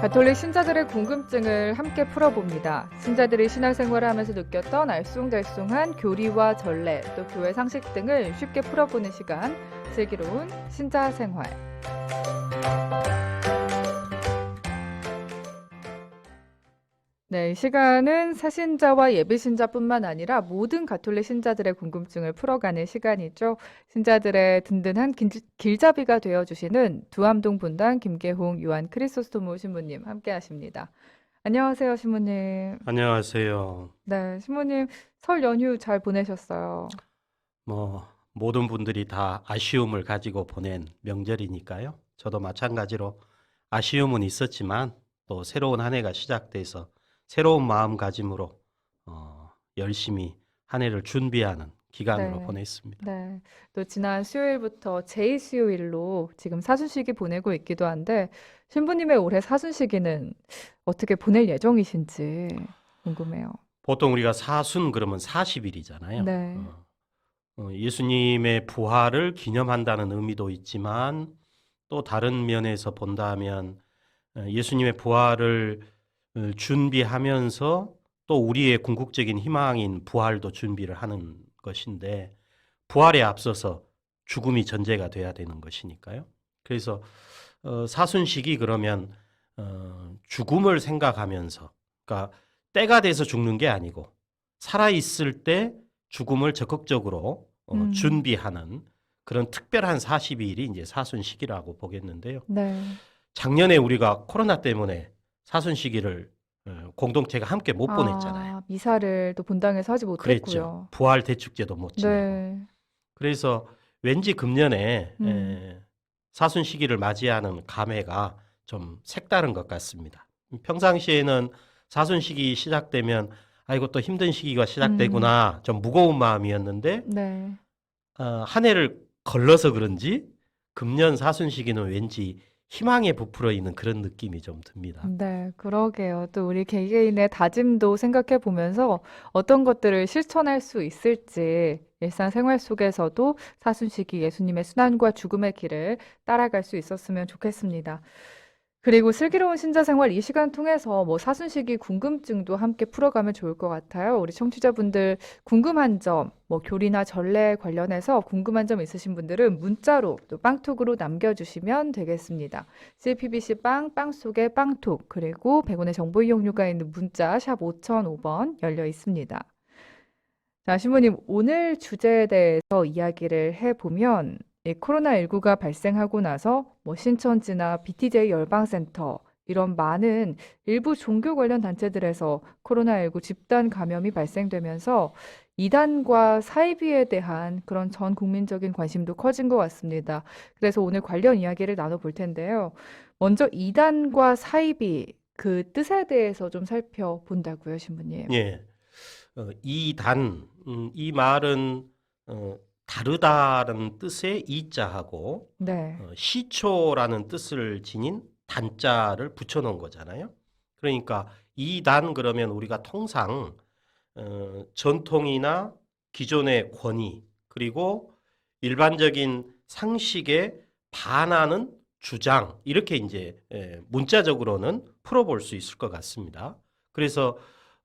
가톨릭 신자들의 궁금증을 함께 풀어봅니다. 신자들이 신앙생활을 하면서 느꼈던 알쏭달쏭한 교리와 전례, 또 교회 상식 등을 쉽게 풀어보는 시간, 슬기로운 신자생활. 네, 이 시간은 새신자와 예비신자뿐만 아니라 모든 가톨릭 신자들의 궁금증을 풀어가는 시간이죠. 신자들의 든든한 길잡이가 되어주시는 두암동 분당 김계홍 요한 크리소스토모 신부님 함께 하십니다. 안녕하세요, 신부님. 안녕하세요. 네, 신부님 설 연휴 잘 보내셨어요? 모든 분들이 다 아쉬움을 가지고 보낸 명절이니까요. 저도 마찬가지로 아쉬움은 있었지만 또 새로운 한 해가 시작돼서 새로운 마음가짐으로 열심히 한 해를 준비하는 기간으로 네. 보냈습니다. 네. 또 지난 수요일부터 제2수요일로 지금 사순시기 보내고 있기도 한데 신부님의 올해 사순시기는 어떻게 보낼 예정이신지 궁금해요. 보통 우리가 사순 그러면 40일이잖아요. 네. 예수님의 부활을 기념한다는 의미도 있지만 또 다른 면에서 본다면 예수님의 부활을 준비하면서 또 우리의 궁극적인 희망인 부활도 준비를 하는 것인데 부활에 앞서서 죽음이 전제가 돼야 되는 것이니까요. 그래서 사순식이 그러면 죽음을 생각하면서, 그러니까 때가 돼서 죽는 게 아니고 살아있을 때 죽음을 적극적으로 준비하는 그런 특별한 42일이 이제 사순식이라고 보겠는데요. 네. 작년에 우리가 코로나 때문에 사순식일을 공동체가 함께 못 보냈잖아요. 미사를 또 본당에서 하지 그랬죠. 못했고요. 부활 대축제도 못 지내고. 네. 그래서 왠지 금년에 음. 사순식일을 맞이하는 감회가 좀 색다른 것 같습니다. 평상시에는 사순식이 시작되면 아이고 또 힘든 시기가 시작되구나 좀 무거운 마음이었는데 네. 한 해를 걸러서 그런지 금년 사순식이는 왠지 희망에 부풀어 있는 그런 느낌이 좀 듭니다. 네, 그러게요. 또 우리 개개인의 다짐도 생각해 보면서 어떤 것들을 실천할 수 있을지 일상생활 속에서도 사순시기 예수님의 순환과 죽음의 길을 따라갈 수 있었으면 좋겠습니다. 그리고 슬기로운 신자생활 이 시간 통해서 사순시기 궁금증도 함께 풀어가면 좋을 것 같아요. 우리 청취자분들 궁금한 점, 교리나 전례 관련해서 궁금한 점 있으신 분들은 문자로 또 빵톡으로 남겨주시면 되겠습니다. CPBC 빵 속에 빵톡, 그리고 100원의 정보 이용료가 있는 문자 샵 5005번 열려 있습니다. 자, 신부님, 오늘 주제에 대해서 이야기를 해보면 이 코로나19가 발생하고 나서 신천지나 BTJ 열방센터 이런 많은 일부 종교 관련 단체들에서 코로나19 집단 감염이 발생되면서 이단과 사이비에 대한 그런 전 국민적인 관심도 커진 것 같습니다. 그래서 오늘 관련 이야기를 나눠볼 텐데요. 먼저 이단과 사이비 그 뜻에 대해서 좀 살펴본다고요, 신부님. 예, 이단 이 말은 다르다는 뜻의 이자하고 네. 시초라는 뜻을 지닌 단자를 붙여놓은 거잖아요. 그러니까 이단 그러면 우리가 통상 전통이나 기존의 권위 그리고 일반적인 상식에 반하는 주장 이렇게 이제 문자적으로는 풀어볼 수 있을 것 같습니다. 그래서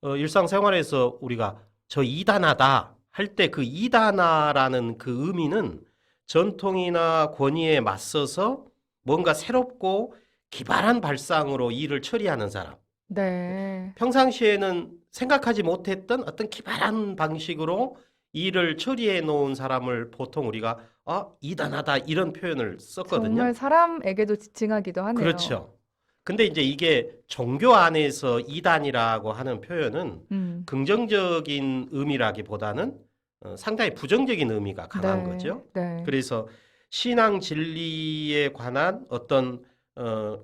일상생활에서 우리가 저 이단하다 할 때 그 이단하라는 그 의미는 전통이나 권위에 맞서서 뭔가 새롭고 기발한 발상으로 일을 처리하는 사람. 네. 평상시에는 생각하지 못했던 어떤 기발한 방식으로 일을 처리해 놓은 사람을 보통 우리가 이단하다 이런 표현을 썼거든요. 정말 사람에게도 지칭하기도 하네요. 그렇죠. 근데 이제 이게 종교 안에서 이단이라고 하는 표현은 긍정적인 의미라기보다는 상당히 부정적인 의미가 강한 네. 거죠. 네. 그래서 신앙 진리에 관한 어떤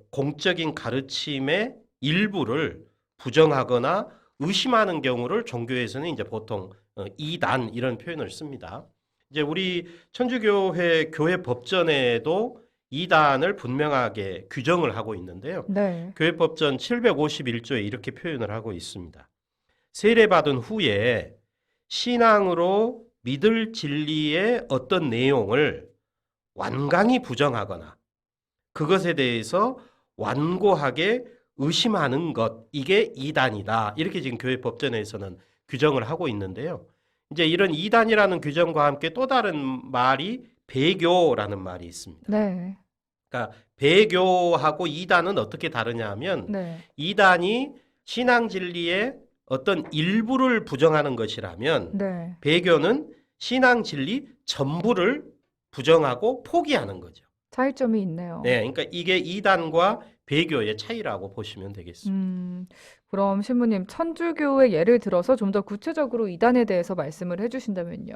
공적인 가르침의 일부를 부정하거나 의심하는 경우를 종교에서는 이제 보통 이단 이런 표현을 씁니다. 이제 우리 천주교회 교회 법전에도 이단을 분명하게 규정을 하고 있는데요. 네. 교회법전 751조에 이렇게 표현을 하고 있습니다. 세례받은 후에 신앙으로 믿을 진리의 어떤 내용을 완강히 부정하거나 그것에 대해서 완고하게 의심하는 것, 이게 이단이다. 이렇게 지금 교회 법전에서는 규정을 하고 있는데요. 이제 이런 이단이라는 규정과 함께 또 다른 말이 배교라는 말이 있습니다. 네. 그러니까 배교하고 이단은 어떻게 다르냐 하면 네. 이단이 신앙 진리의 어떤 일부를 부정하는 것이라면 네. 배교는 신앙 진리 전부를 부정하고 포기하는 거죠. 차이점이 있네요. 네, 그러니까 이게 이단과 배교의 차이라고 보시면 되겠습니다. 그럼 신부님, 천주교의 예를 들어서 좀 더 구체적으로 이단에 대해서 말씀을 해주신다면요.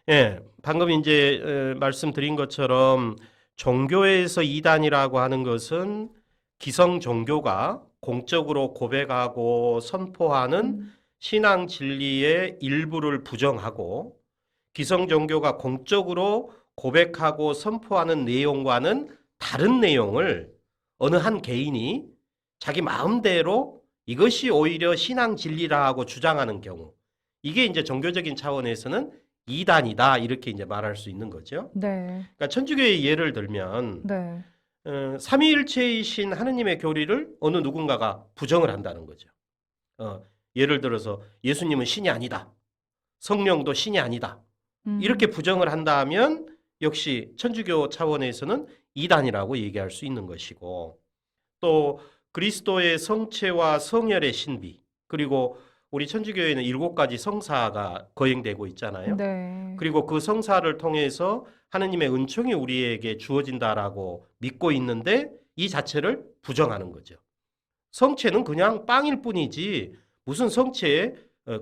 예, 방금 이제 말씀드린 것처럼 종교에서 이단이라고 하는 것은 기성 종교가 공적으로 고백하고 선포하는 음. 신앙 진리의 일부를 부정하고 기성 종교가 공적으로 고백하고 선포하는 내용과는 다른 내용을 어느 한 개인이 자기 마음대로 이것이 오히려 신앙 진리라고 주장하는 경우, 이게 이제 종교적인 차원에서는 이단이다 이렇게 이제 말할 수 있는 거죠. 네. 그러니까 천주교의 예를 들면 네. 삼위일체이신 하느님의 교리를 어느 누군가가 부정을 한다는 거죠. 예를 들어서 예수님은 신이 아니다, 성령도 신이 아니다, 이렇게 부정을 한다면 역시 천주교 차원에서는 이단이라고 얘기할 수 있는 것이고, 또 그리스도의 성체와 성혈의 신비, 그리고 우리 천주교에는 7가지 성사가 거행되고 있잖아요. 네. 그리고 그 성사를 통해서 하느님의 은총이 우리에게 주어진다라고 믿고 있는데 이 자체를 부정하는 거죠. 성체는 그냥 빵일 뿐이지 무슨 성체에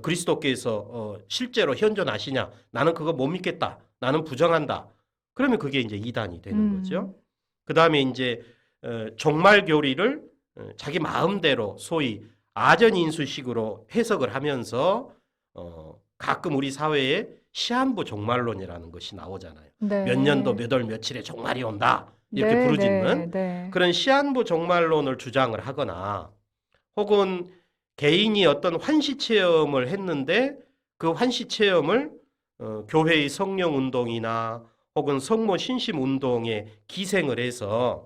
그리스도께서 실제로 현존하시냐, 나는 그거 못 믿겠다, 나는 부정한다. 그러면 그게 이제 이단이 되는 거죠. 그 다음에 이제 종말 교리를 자기 마음대로 소위 아전인수식으로 해석을 하면서 가끔 우리 사회에 시한부 종말론이라는 것이 나오잖아요. 네. 몇 년도 몇 월 며칠에 종말이 온다 이렇게 네, 부르짖는 네. 그런 시한부 종말론을 주장을 하거나, 혹은 개인이 어떤 환시 체험을 했는데 그 환시 체험을 교회의 성령 운동이나 혹은 성모 신심 운동에 기생을 해서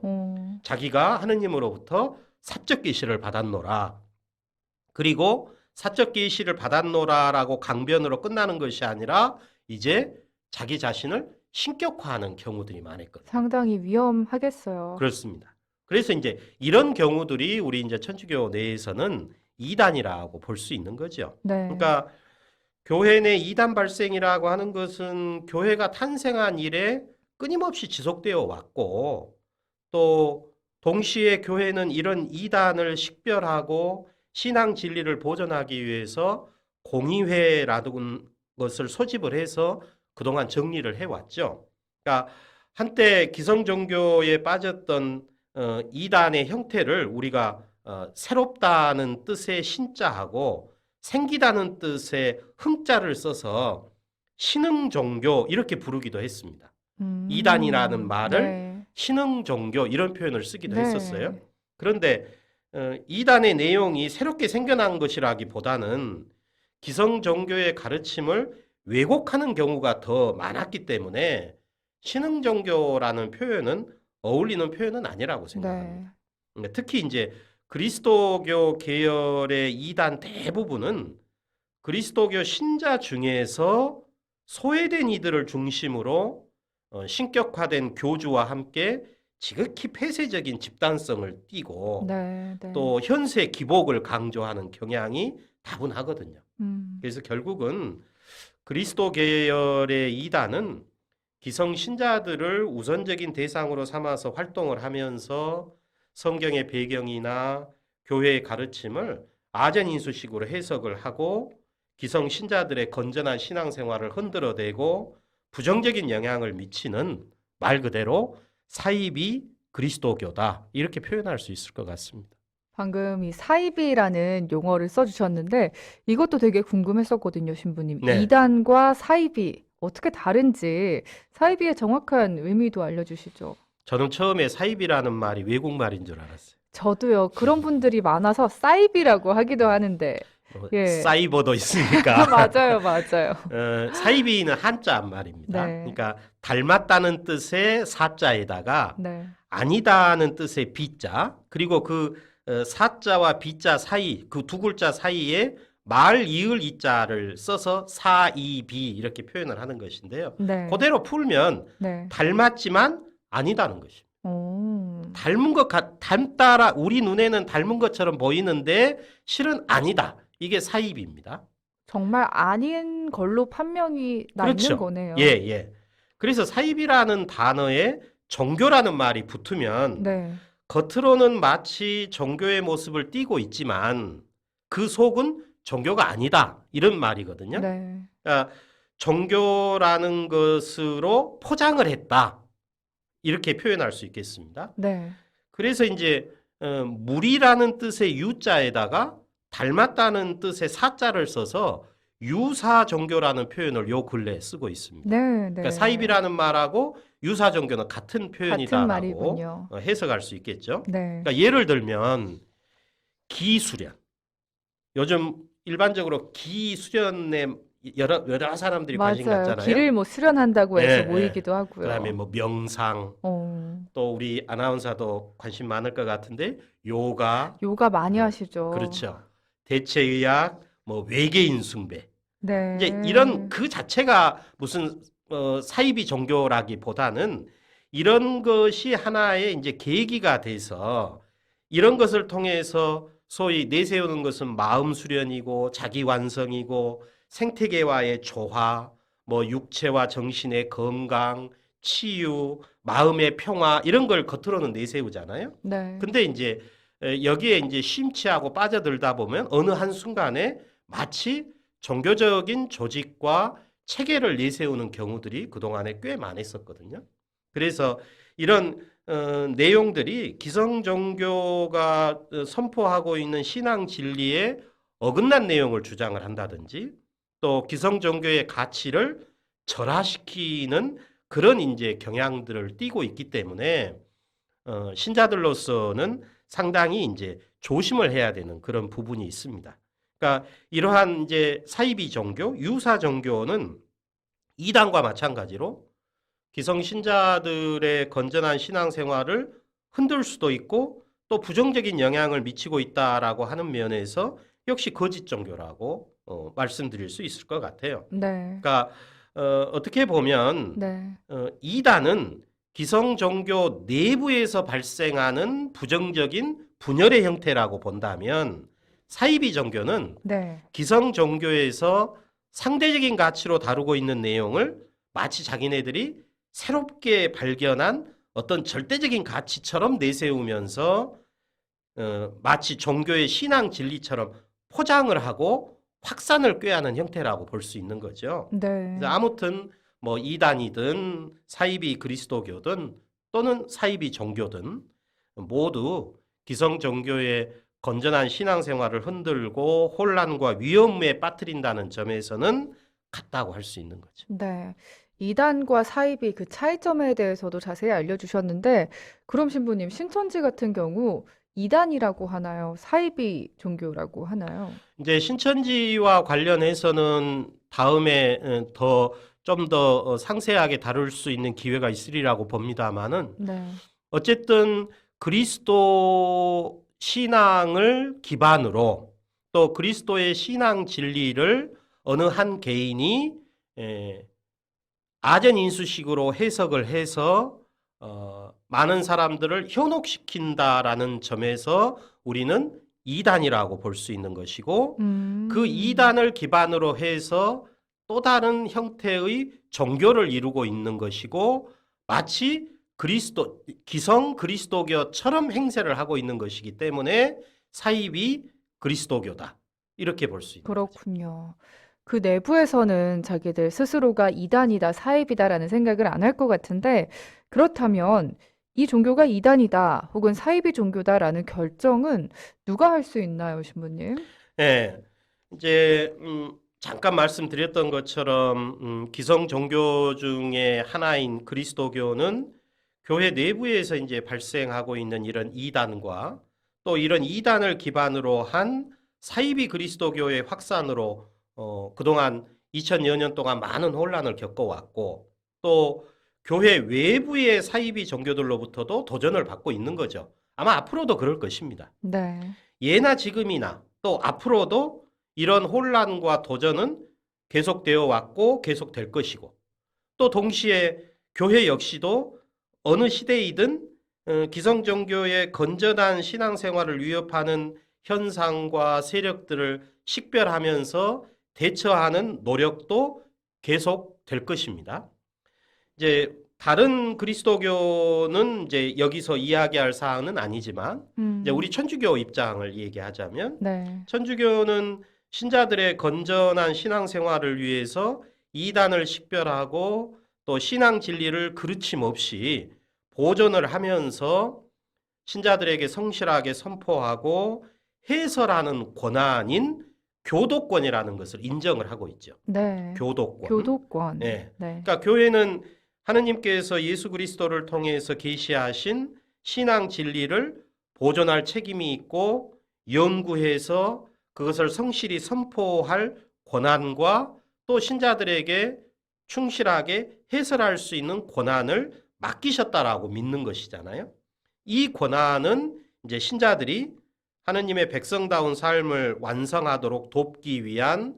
자기가 하느님으로부터 사적 계시를 받았노라, 그리고 사적 계시를 받았노라라고 강변으로 끝나는 것이 아니라 이제 자기 자신을 신격화하는 경우들이 많았거든요. 상당히 위험하겠어요. 그렇습니다. 그래서 이제 이런 경우들이 우리 이제 천주교 내에서는 이단이라고 볼 수 있는 거죠. 네. 그러니까 교회 내 이단 발생이라고 하는 것은 교회가 탄생한 이래 끊임없이 지속되어 왔고, 또 동시에 교회는 이런 이단을 식별하고 신앙 진리를 보존하기 위해서 공의회라는 것을 소집을 해서 그동안 정리를 해왔죠. 그러니까 한때 기성종교에 빠졌던 이단의 형태를 우리가 새롭다는 뜻의 신자하고 생기다는 뜻의 흥자를 써서 신흥종교 이렇게 부르기도 했습니다. 이단이라는 말을 네. 신흥종교 이런 표현을 쓰기도 네. 했었어요. 그런데 이단의 내용이 새롭게 생겨난 것이라기보다는 기성종교의 가르침을 왜곡하는 경우가 더 많았기 때문에 신흥종교라는 표현은 어울리는 표현은 아니라고 생각합니다. 네. 특히 이제 그리스도교 계열의 이단 대부분은 그리스도교 신자 중에서 소외된 이들을 중심으로 신격화된 교주와 함께 지극히 폐쇄적인 집단성을 띠고 네. 또 현세 기복을 강조하는 경향이 다분하거든요. 그래서 결국은 그리스도 계열의 이단은 기성 신자들을 우선적인 대상으로 삼아서 활동을 하면서 성경의 배경이나 교회의 가르침을 아전인수식으로 해석을 하고 기성 신자들의 건전한 신앙생활을 흔들어대고 부정적인 영향을 미치는, 말 그대로 사이비 그리스도교다 이렇게 표현할 수 있을 것 같습니다. 방금 이 사이비라는 용어를 써주셨는데 이것도 되게 궁금했었거든요, 신부님. 네. 이단과 사이비 어떻게 다른지 사이비의 정확한 의미도 알려주시죠. 저는 처음에 사이비라는 말이 외국말인 줄 알았어요. 저도요. 그런 분들이 많아서 사이비라고 하기도 하는데. 예. 사이버도 있으니까. 맞아요. 사이비는 한자 말입니다. 네. 그러니까 닮았다는 뜻의 사자에다가 네. 아니다는 뜻의 비자, 그리고 그 사자와 비자 사이 그 두 글자 사이에 말 이을 이자를 써서 사이비 이렇게 표현을 하는 것인데요. 네. 그대로 풀면 네. 닮았지만 아니다는 것입니다. 오. 닮은 것 닮따라 우리 눈에는 닮은 것처럼 보이는데 실은 아니다. 이게 사입입니다. 정말 아닌 걸로 판명이 나 있는 그렇죠. 거네요. 예, 예. 그래서 사입이라는 단어에 종교라는 말이 붙으면 네. 겉으로는 마치 종교의 모습을 띠고 있지만 그 속은 종교가 아니다. 이런 말이거든요. 네. 그러니까 종교라는 것으로 포장을 했다. 이렇게 표현할 수 있겠습니다. 네. 그래서 이제 물이라는 뜻의 유자에다가 닮았다는 뜻의 사자를 써서 유사 종교라는 표현을 요 근래에 쓰고 있습니다. 네, 그러니까 네. 사입이라는 말하고 유사 종교는 같은 같은 표현이다라고 말이군요. 해석할 수 있겠죠. 네. 그러니까 예를 들면 기수련. 요즘 일반적으로 기수련에 여러 사람들이 관심 맞아요. 갖잖아요. 길을 뭐 수련한다고 해서 예, 예. 모이기도 하고요. 그다음에 뭐 명상, 어, 또 우리 아나운서도 관심 많을 것 같은데 요가, 요가 많이 하시죠. 그렇죠. 대체의학, 뭐 외계인 숭배. 네. 이제 이런 그 자체가 무슨 사이비 종교라기보다는 이런 것이 하나의 이제 계기가 돼서 이런 것을 통해서 소위 내세우는 것은 마음 수련이고 자기 완성이고 생태계와의 조화, 뭐 육체와 정신의 건강, 치유, 마음의 평화 이런 걸 겉으로는 내세우잖아요. 네. 근데 이제 여기에 이제 심취하고 빠져들다 보면 어느 한 순간에 마치 종교적인 조직과 체계를 내세우는 경우들이 그동안에 꽤 많았었거든요. 그래서 이런 내용들이 기성 종교가 선포하고 있는 신앙 진리에 어긋난 내용을 주장을 한다든지 또 기성 종교의 가치를 절하시키는 그런 이제 경향들을 띠고 있기 때문에 신자들로서는 상당히 이제 조심을 해야 되는 그런 부분이 있습니다. 그러니까 이러한 이제 사이비 종교, 유사 종교는 이단과 마찬가지로 기성 신자들의 건전한 신앙생활을 흔들 수도 있고 또 부정적인 영향을 미치고 있다라고 하는 면에서 역시 거짓 종교라고 말씀드릴 수 있을 것 같아요. 네. 그러니까 어떻게 보면 네. 이단은 기성 종교 내부에서 발생하는 부정적인 분열의 형태라고 본다면 사이비 종교는 네. 기성 종교에서 상대적인 가치로 다루고 있는 내용을 마치 자기네들이 새롭게 발견한 어떤 절대적인 가치처럼 내세우면서 마치 종교의 신앙 진리처럼 포장을 하고 확산을 꾀하는 형태라고 볼 수 있는 거죠. 네. 그래서 아무튼 뭐 이단이든 사이비 그리스도교든 또는 사이비 종교든 모두 기성 종교의 건전한 신앙생활을 흔들고 혼란과 위험에 빠뜨린다는 점에서는 같다고 할 수 있는 거죠. 네. 이단과 사이비 그 차이점에 대해서도 자세히 알려주셨는데, 그럼 신부님, 신천지 같은 경우 이단이라고 하나요? 사이비 종교라고 하나요? 이제 신천지와 관련해서는 다음에 좀 더 상세하게 다룰 수 있는 기회가 있으리라고 봅니다만은 네. 어쨌든 그리스도 신앙을 기반으로 또 그리스도의 신앙 진리를 어느 한 개인이 아전인수식으로 해석을 해서 많은 사람들을 현혹시킨다라는 점에서 우리는 이단이라고 볼 수 있는 것이고 그 이단을 기반으로 해서 또 다른 형태의 종교를 이루고 있는 것이고 마치 기성 그리스도교처럼 행세를 하고 있는 것이기 때문에 사이비 그리스도교다. 이렇게 볼 수 있는 거죠. 그렇군요. 그 내부에서는 자기들 스스로가 이단이다, 사이비다라는 생각을 안 할 것 같은데, 그렇다면 이 종교가 이단이다 혹은 사이비 종교다라는 결정은 누가 할 수 있나요, 신부님? 네, 이제 잠깐 말씀드렸던 것처럼 기성 종교 중에 하나인 그리스도교는 교회 내부에서 이제 발생하고 있는 이런 이단과 또 이런 이단을 기반으로 한 사이비 그리스도교의 확산으로 그동안 2000여 년 동안 많은 혼란을 겪어왔고 또 교회 외부의 사이비 종교들로부터도 도전을 받고 있는 거죠. 아마 앞으로도 그럴 것입니다. 네. 예나 지금이나 또 앞으로도 이런 혼란과 도전은 계속되어 왔고 계속될 것이고 또 동시에 교회 역시도 어느 시대이든 기성종교의 건전한 신앙생활을 위협하는 현상과 세력들을 식별하면서 대처하는 노력도 계속될 것입니다. 이제 다른 그리스도교는 이제 여기서 이야기할 사항은 아니지만 이제 우리 천주교 입장을 얘기하자면 네. 천주교는 신자들의 건전한 신앙생활을 위해서 이단을 식별하고 또 신앙 진리를 그르침 없이 보존을 하면서 신자들에게 성실하게 선포하고 해설하는 권한인 교도권이라는 것을 인정을 하고 있죠. 네. 교도권. 교도권. 네. 네. 그러니까 교회는 하느님께서 예수 그리스도를 통해서 계시하신 신앙 진리를 보존할 책임이 있고 연구해서 그것을 성실히 선포할 권한과 또 신자들에게 충실하게 해설할 수 있는 권한을 맡기셨다라고 믿는 것이잖아요. 이 권한은 이제 신자들이 하느님의 백성다운 삶을 완성하도록 돕기 위한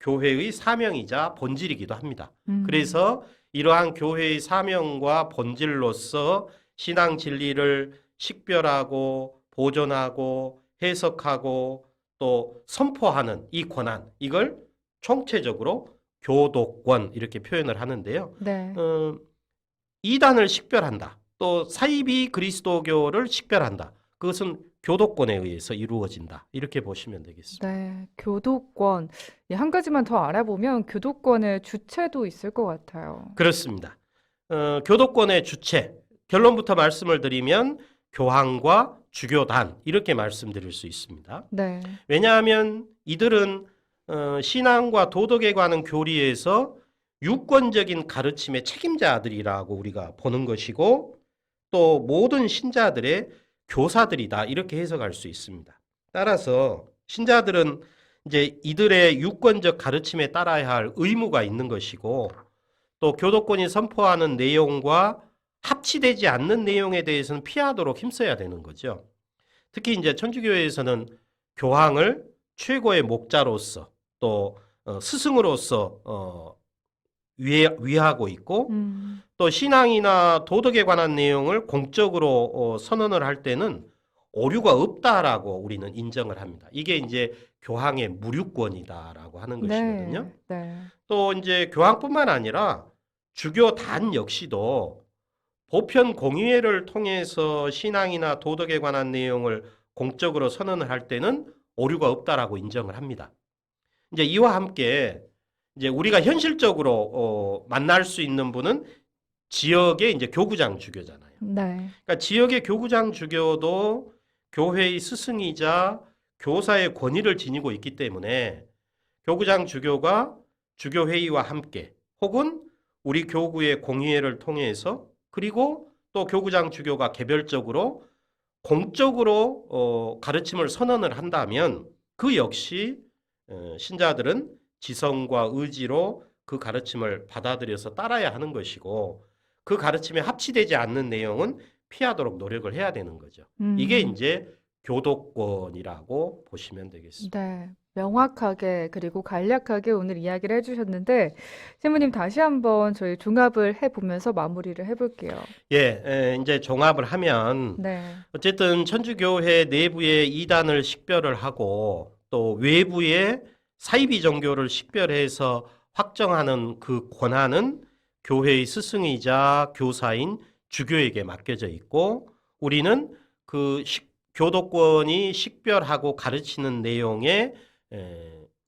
교회의 사명이자 본질이기도 합니다. 그래서 이러한 교회의 사명과 본질로서 신앙 진리를 식별하고 보존하고 해석하고 또 선포하는 이 권한, 이걸 총체적으로 교도권 이렇게 표현을 하는데요. 네. 이단을 식별한다. 또 사이비 그리스도교를 식별한다. 그것은 교도권에 의해서 이루어진다. 이렇게 보시면 되겠습니다. 네. 교도권. 예, 한 가지만 더 알아보면 교도권의 주체도 있을 것 같아요. 그렇습니다. 교도권의 주체, 결론부터 말씀을 드리면 교황과 주교단 이렇게 말씀드릴 수 있습니다. 네. 왜냐하면 이들은 신앙과 도덕에 관한 교리에서 유권적인 가르침의 책임자들이라고 우리가 보는 것이고 또 모든 신자들의 교사들이다 이렇게 해석할 수 있습니다. 따라서 신자들은 이제 이들의 유권적 가르침에 따라야 할 의무가 있는 것이고 또 교도권이 선포하는 내용과 합치되지 않는 내용에 대해서는 피하도록 힘써야 되는 거죠. 특히 이제 천주교회에서는 교황을 최고의 목자로서 또 스승으로서 위하고 있고 또 신앙이나 도덕에 관한 내용을 공적으로 선언을 할 때는 오류가 없다라고 우리는 인정을 합니다. 이게 이제 교황의 무류권이다라고 하는 것이거든요. 네. 또 이제 교황뿐만 아니라 주교단 역시도 보편 공의회를 통해서 신앙이나 도덕에 관한 내용을 공적으로 선언을 할 때는 오류가 없다라고 인정을 합니다. 이제 이와 함께 이제 우리가 현실적으로 만날 수 있는 분은 지역의 이제 교구장 주교잖아요. 네. 그러니까 지역의 교구장 주교도 교회의 스승이자 교사의 권위를 지니고 있기 때문에 교구장 주교가 주교회의와 함께 혹은 우리 교구의 공의회를 통해서 그리고 또 교구장 주교가 개별적으로 공적으로 가르침을 선언을 한다면 그 역시 신자들은 지성과 의지로 그 가르침을 받아들여서 따라야 하는 것이고 그 가르침에 합치되지 않는 내용은 피하도록 노력을 해야 되는 거죠. 이게 이제 교도권이라고 보시면 되겠습니다. 네. 명확하게 그리고 간략하게 오늘 이야기를 해주셨는데 신부님 다시 한번 저희 종합을 해보면서 마무리를 해볼게요. 예, 이제 종합을 하면 네. 어쨌든 천주교회 내부의 이단을 식별을 하고 또 외부의 사이비 종교를 식별해서 확정하는 그 권한은 교회의 스승이자 교사인 주교에게 맡겨져 있고 우리는 그 교도권이 식별하고 가르치는 내용에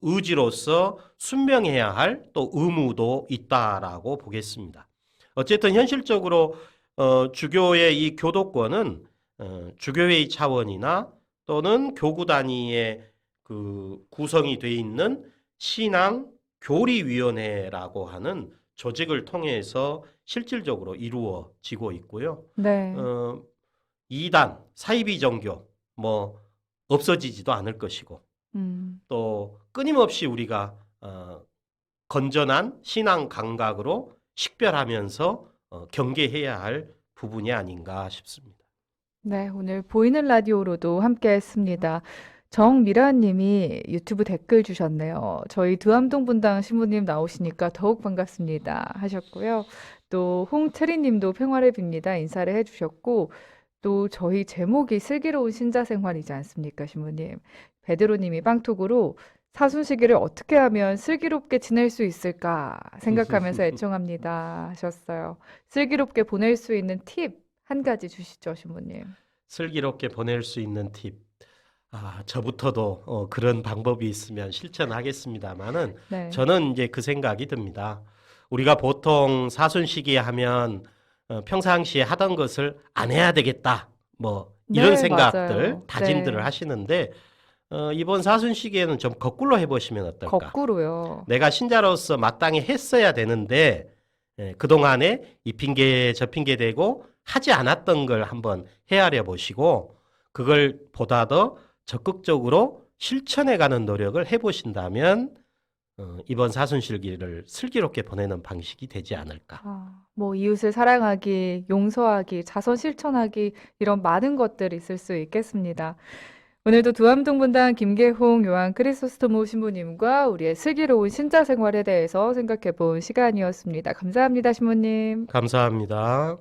의지로서 순명해야 할 또 의무도 있다라고 보겠습니다. 어쨌든 현실적으로 주교의 이 교도권은 주교회의 차원이나 또는 교구 단위의 그 구성이 돼 있는 신앙 교리위원회라고 하는 조직을 통해서 실질적으로 이루어지고 있고요. 네. 이단, 사이비 종교 뭐 없어지지도 않을 것이고 또 끊임없이 우리가 건전한 신앙 감각으로 식별하면서 경계해야 할 부분이 아닌가 싶습니다. 네, 오늘 보이는 라디오로도 함께 했습니다. 정미라님이 유튜브 댓글 주셨네요. 저희 두암동 분당 신부님 나오시니까 더욱 반갑습니다 하셨고요. 또 홍채리님도 평화를 빕니다 인사를 해주셨고, 또 저희 제목이 슬기로운 신자 생활이지 않습니까, 신부님? 베드로님이 빵톡으로 사순시기를 어떻게 하면 슬기롭게 지낼 수 있을까 생각하면서 애청합니다 하셨어요. 슬기롭게 보낼 수 있는 팁 한 가지 주시죠, 신부님. 슬기롭게 보낼 수 있는 팁. 저부터도 그런 방법이 있으면 실천하겠습니다만은 네. 저는 이제 그 생각이 듭니다. 우리가 보통 사순시기에 하면 평상시에 하던 것을 안 해야 되겠다. 뭐 이런 네, 생각들, 맞아요. 다짐들을 네. 하시는데 이번 사순시기에는 좀 거꾸로 해보시면 어떨까? 거꾸로요. 내가 신자로서 마땅히 했어야 되는데 그동안에 이 핑계 저 핑계 대고 하지 않았던 걸 한번 헤아려 보시고 그걸 보다 더 적극적으로 실천해 가는 노력을 해 보신다면 이번 사순실기를 슬기롭게 보내는 방식이 되지 않을까. 뭐 이웃을 사랑하기, 용서하기, 자선 실천하기 이런 많은 것들이 있을 수 있겠습니다. 오늘도 두암동 분당 김계홍 요한 크리소스토모 신부님과 우리의 슬기로운 신자 생활에 대해서 생각해 본 시간이었습니다. 감사합니다, 신부님. 감사합니다.